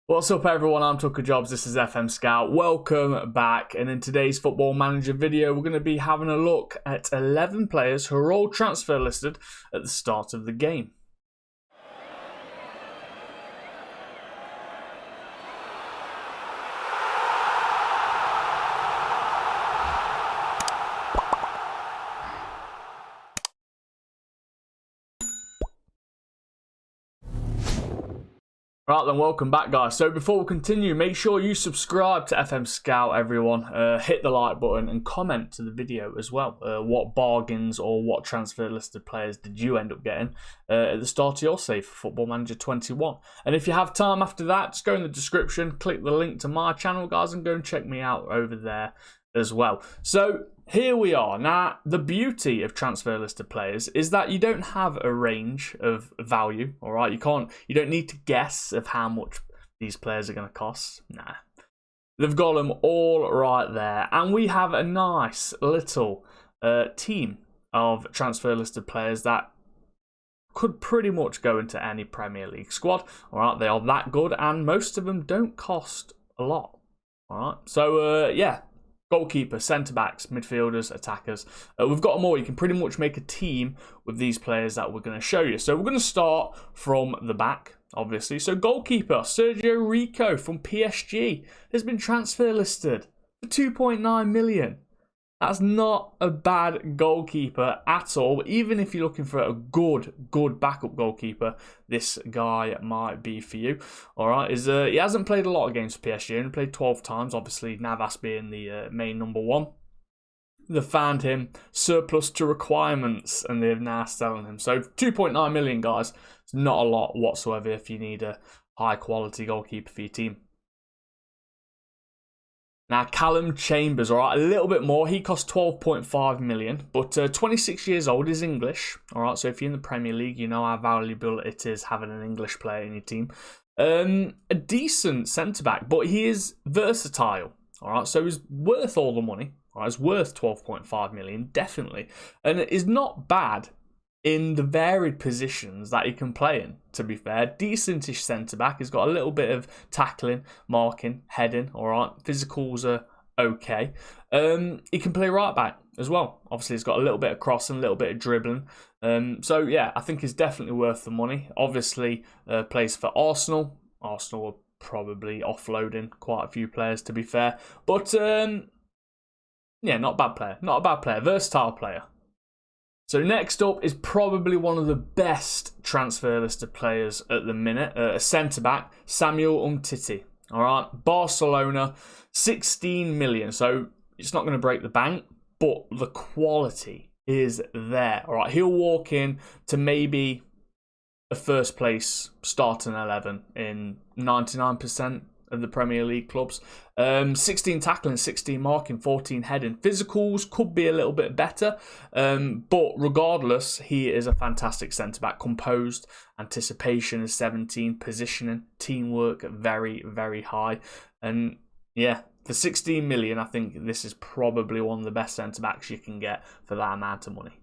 What's up everyone, I'm Tookajobs, this is FM Scout. Welcome back, and in today's Football Manager video we're going to be having a look at 11 players who are all transfer listed at the start of the game. Right then, welcome back guys. So before we continue, make sure you subscribe to FM Scout everyone, hit the like button and comment to the video as well. What bargains or what transfer listed players did you end up getting at the start of your save for Football Manager 21? And if you have time after that, just go in the description, click the link to my channel guys and go and check me out over there as well. So here we are. Now, the beauty of transfer listed players is that you don't have a range of value, all right? You don't need to guess of how much these players are going to cost. Nah. They've got them all right there. And we have a nice little team of transfer listed players that could pretty much go into any Premier League squad, all right? They are that good, and most of them don't cost a lot, all right? So, yeah. Goalkeeper, centre-backs, midfielders, attackers. We've got them all. You can pretty much make a team with these players that we're going to show you. So we're going to start from the back, obviously. So goalkeeper, Sergio Rico from PSG has been transfer listed for 2.9 million. That's not a bad goalkeeper at all. Even if you're looking for a good backup goalkeeper, this guy might be for you. All right, he hasn't played a lot of games for PSG. Only played 12 times. Obviously, Navas being the main number one. They found him surplus to requirements, and they're now selling him. So 2.9 million, guys. It's not a lot whatsoever if you need a high quality goalkeeper for your team. Now, Calum Chambers, all right, a little bit more. He cost 12.5 million, but 26 years old, is English. All right, so if you're in the Premier League, you know how valuable it is having an English player in your team. A decent centre-back, but he is versatile. All right, so he's worth all the money. All right, he's worth 12.5 million, definitely. And it is not bad in the varied positions that he can play in, to be fair. Decentish centre-back. He's got a little bit of tackling, marking, heading, all right. Physicals are okay. He can play right-back as well. Obviously, he's got a little bit of crossing, a little bit of dribbling. So, yeah, I think he's definitely worth the money. Obviously, plays for Arsenal. Arsenal are probably offloading quite a few players, to be fair. But, yeah, not a bad player. Not a bad player. Versatile player. So next up is probably one of the best transfer listed players at the minute, a centre-back, Samuel Umtiti. All right, Barcelona, 16 million. So it's not going to break the bank, but the quality is there. All right, he'll walk in to maybe a first place starting 11 in 99% of the Premier League clubs. 16 tackling, 16 marking, 14 heading. Physicals could be a little bit better, but regardless, he is a fantastic centre-back. Composed, anticipation is 17, positioning, teamwork very, very high. And yeah, for 16 million, I think this is probably one of the best centre-backs you can get for that amount of money.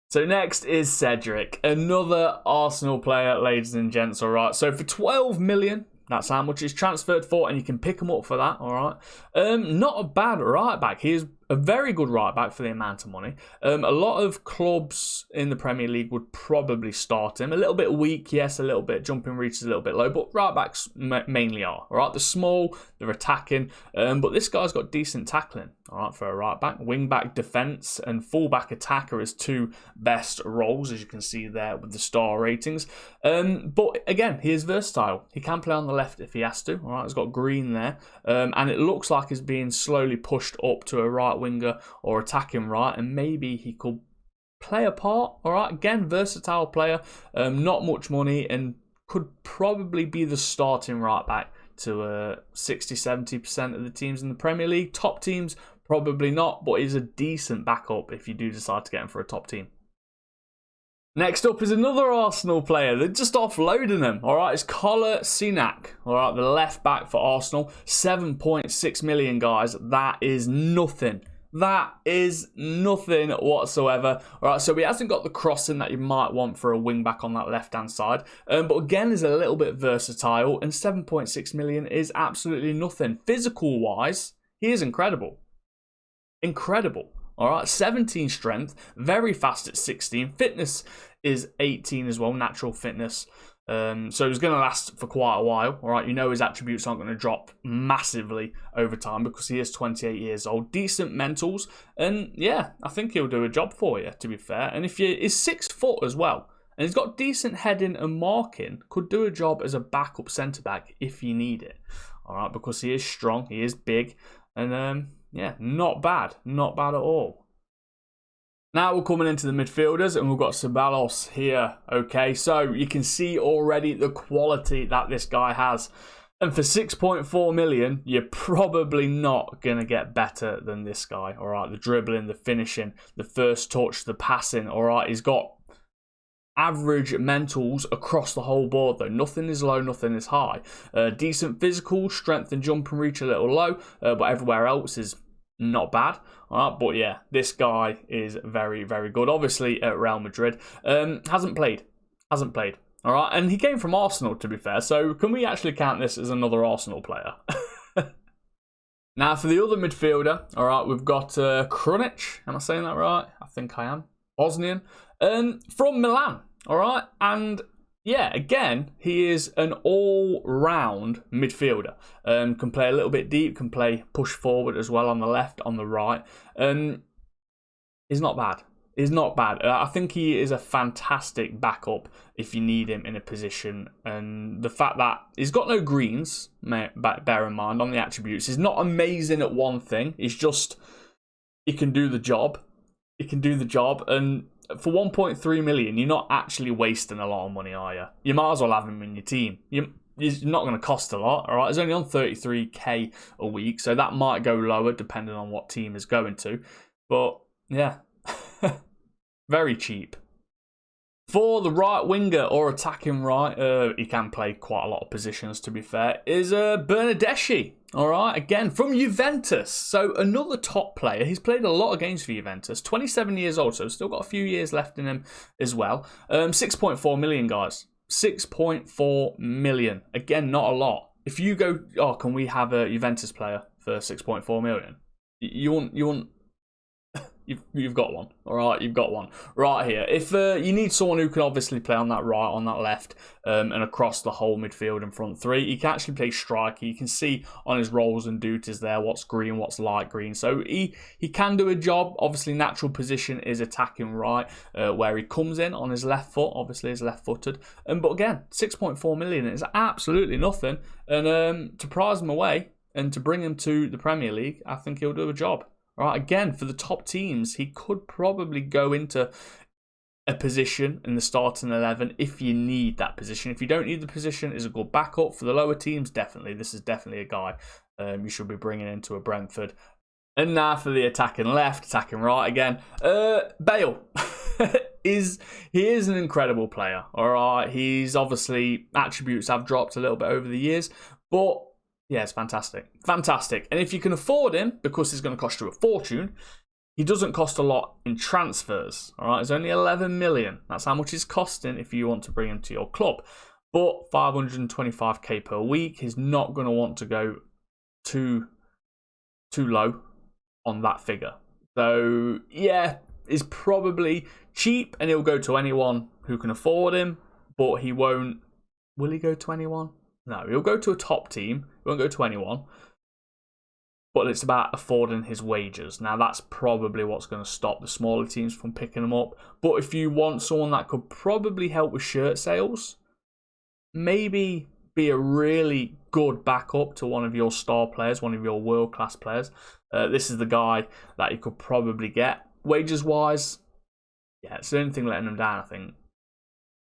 So next is Cedric, another Arsenal player, ladies and gents, all right. So for 12 million, that's how much he's transferred for, and you can pick him up for that, all right? Not a bad right back. He is a very good right back for the amount of money. A lot of clubs in the Premier League would probably start him. A little bit weak, yes, a little bit. Jumping reach is a little bit low, but right backs mainly are, all right? They're small, they're attacking, but this guy's got decent tackling, all right, for a right back. Wing back defence and full back attacker is two best roles, as you can see there with the star ratings. But again, he is versatile. He can play on the left if he has to, all right? He's got green there, and it looks like he's being slowly pushed up to a right winger or attacking right, and maybe he could play a part. All right, again, versatile player, not much money, and could probably be the starting right back to 60-70% of the teams in the Premier League. Top teams, probably not, but he's a decent backup if you do decide to get him for a top team. Next up is another Arsenal player. They're just offloading him. All right, it's Kolasinac. All right, the left back for Arsenal. 7.6 million, guys. That is nothing. That is nothing whatsoever. All right, so he hasn't got the crossing that you might want for a wing back on that left-hand side. But again, is a little bit versatile, and 7.6 million is absolutely nothing. Physical-wise, he is incredible. Incredible. All right, 17 strength, very fast at 16. Fitness is 18 as well, natural fitness. So he's going to last for quite a while. All right, you know his attributes aren't going to drop massively over time because he is 28 years old. Decent mentals, and yeah, I think he'll do a job for you, to be fair. And if he's 6 foot as well, and he's got decent heading and marking, could do a job as a backup centre back if you need it. All right, because he is strong, he is big, and yeah, not bad at all. Now we're coming into the midfielders, and we've got Ceballos here. Okay, so you can see already the quality that this guy has. And for 6.4 million, you're probably not going to get better than this guy. All right, the dribbling, the finishing, the first touch, the passing. All right, he's got average mentals across the whole board, though. Nothing is low, nothing is high. Decent physical, strength and jump and reach a little low, but everywhere else is not bad. All right, but yeah, this guy is very, very good. Obviously at Real Madrid, hasn't played. All right, and he came from Arsenal, to be fair. So can we actually count this as another Arsenal player? Now for the other midfielder, all right, we've got Krunic. Am I saying that right? I think I am. Bosnian, from Milan. All right, and yeah, again, he is an all-round midfielder. Can play a little bit deep, can play push forward as well on the left, on the right. He's not bad. He's not bad. I think he is a fantastic backup if you need him in a position. And the fact that he's got no greens, bear in mind, on the attributes. He's not amazing at one thing. He's just, he can do the job. He can do the job, and for 1.3 million, you're not actually wasting a lot of money, are you? You might as well have him in your team. He's not going to cost a lot, all right? He's only on 33k a week, so that might go lower depending on what team is going to. But yeah, very cheap. For the right winger or attacking right, he can play quite a lot of positions, to be fair, is Bernardeschi. All right, again, from Juventus. So another top player. He's played a lot of games for Juventus. 27 years old, so still got a few years left in him as well. 6.4 million, guys. 6.4 million. Again, not a lot. If you go, oh, can we have a Juventus player for 6.4 million? You want You've got one, all right? You've got one right here. If you need someone who can obviously play on that right, on that left, and across the whole midfield and front three, he can actually play striker. You can see on his roles and duties there what's green, what's light green. So he can do a job. Obviously, natural position is attacking right, where he comes in on his left foot. Obviously, he's left-footed. But again, 6.4 million is absolutely nothing. And to prize him away and to bring him to the Premier League, I think he'll do a job. Right, again, for the top teams, he could probably go into a position in the starting 11 if you need that position. If you don't need the position, is a good backup. For the lower teams, definitely. This is definitely a guy you should be bringing into a Brentford. And now for the attacking left, attacking right again. Bale. He is an incredible player. All right, he's obviously, attributes have dropped a little bit over the years, but yeah, it's fantastic. Fantastic. And if you can afford him, because he's going to cost you a fortune, he doesn't cost a lot in transfers. All right, it's only 11 million. That's how much he's costing if you want to bring him to your club. But 525k per week, he's not going to want to go too low on that figure. So, yeah, it's probably cheap and he'll go to anyone who can afford him, but he won't. Will he go to anyone? No, he'll go to a top team. He won't go to anyone. But it's about affording his wages. Now, that's probably what's going to stop the smaller teams from picking him up. But if you want someone that could probably help with shirt sales, maybe be a really good backup to one of your star players, one of your world-class players, this is the guy that you could probably get. Wages-wise, yeah, it's the only thing letting him down, I think.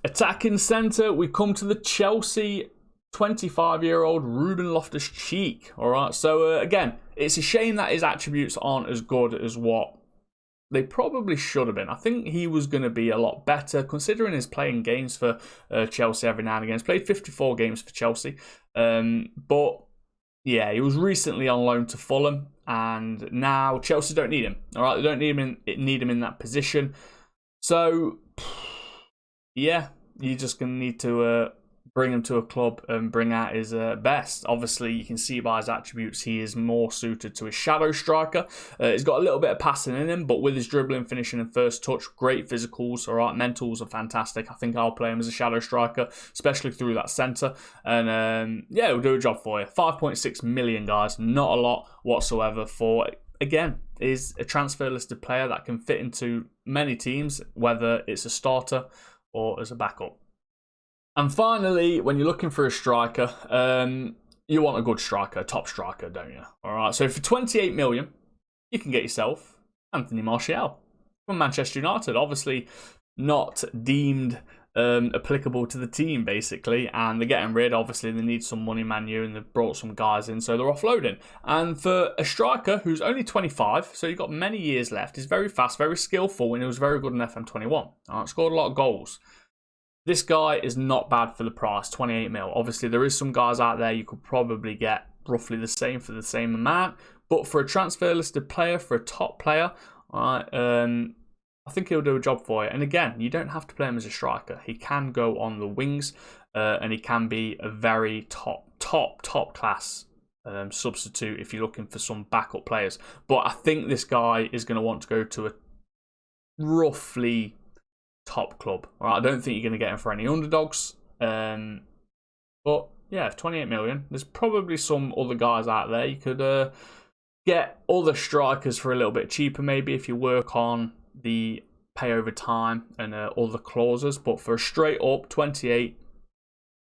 Attacking centre, we come to the Chelsea 25-year-old Ruben Loftus-Cheek. All right, so again, it's a shame that his attributes aren't as good as what they probably should have been. I think he was going to be a lot better, considering his playing games for Chelsea every now and again. He's played 54 games for Chelsea, but yeah, he was recently on loan to Fulham, and now Chelsea don't need him. All right, they don't need him in that position. So, yeah, you're just going to need to bring him to a club and bring out his best. Obviously, you can see by his attributes, he is more suited to a shadow striker. He's got a little bit of passing in him, but with his dribbling, finishing and first touch, great physicals. All right, mentals are fantastic. I think I'll play him as a shadow striker, especially through that centre. And yeah, he'll do a job for you. 5.6 million, guys. Not a lot whatsoever for, again, is a transfer listed player that can fit into many teams, whether it's a starter or as a backup. And finally, when you're looking for a striker, you want a good striker, a top striker, don't you? All right, so for 28 million, you can get yourself Anthony Martial from Manchester United. Obviously not deemed applicable to the team, basically, and they're getting rid. Obviously, they need some money, Man U, and they've brought some guys in, so they're offloading. And for a striker who's only 25, so you've got many years left, he's very fast, very skillful, and he was very good in FM21. All right, scored a lot of goals. This guy is not bad for the price, 28 mil. Obviously, there is some guys out there you could probably get roughly the same for the same amount. But for a transfer listed player, for a top player, all right, I think he'll do a job for you. And again, you don't have to play him as a striker. He can go on the wings, and he can be a very top class substitute if you're looking for some backup players. But I think this guy is going to want to go to a roughly top club. All right, I don't think you're going to get him for any underdogs. But yeah, 28 million. There's probably some other guys out there. You could get other strikers for a little bit cheaper, maybe, if you work on the pay over time and other clauses. But for a straight up 28,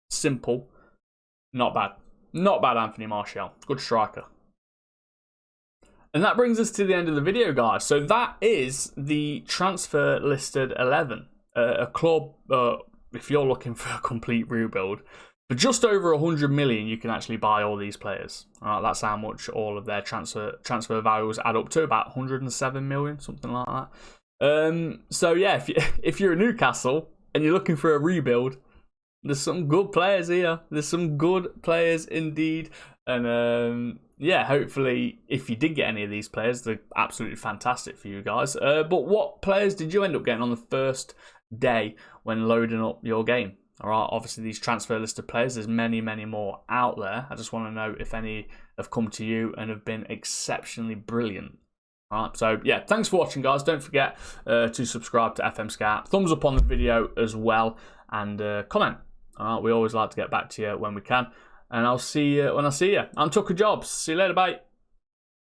simple, not bad. Not bad, Anthony Martial. Good striker. And that brings us to the end of the video, guys. So that is the transfer listed 11. A club, if you're looking for a complete rebuild, for just over 100 million, you can actually buy all these players. That's how much all of their transfer values add up to, about 107 million, something like that. So yeah, if you're a Newcastle and you're looking for a rebuild, there's some good players here. There's some good players indeed. And yeah, hopefully, if you did get any of these players, they're absolutely fantastic for you guys. But what players did you end up getting on the first day when loading up your game? All right, obviously, these transfer listed players, there's many more out there. I just want to know if any have come to you and have been exceptionally brilliant. All right, so yeah, thanks for watching, guys. Don't forget to subscribe to FM Scout. Thumbs up on the video as well, and comment. All right, we always like to get back to you when we can. And I'll see you when I see you. I'm Tookajobs. See you later, bye.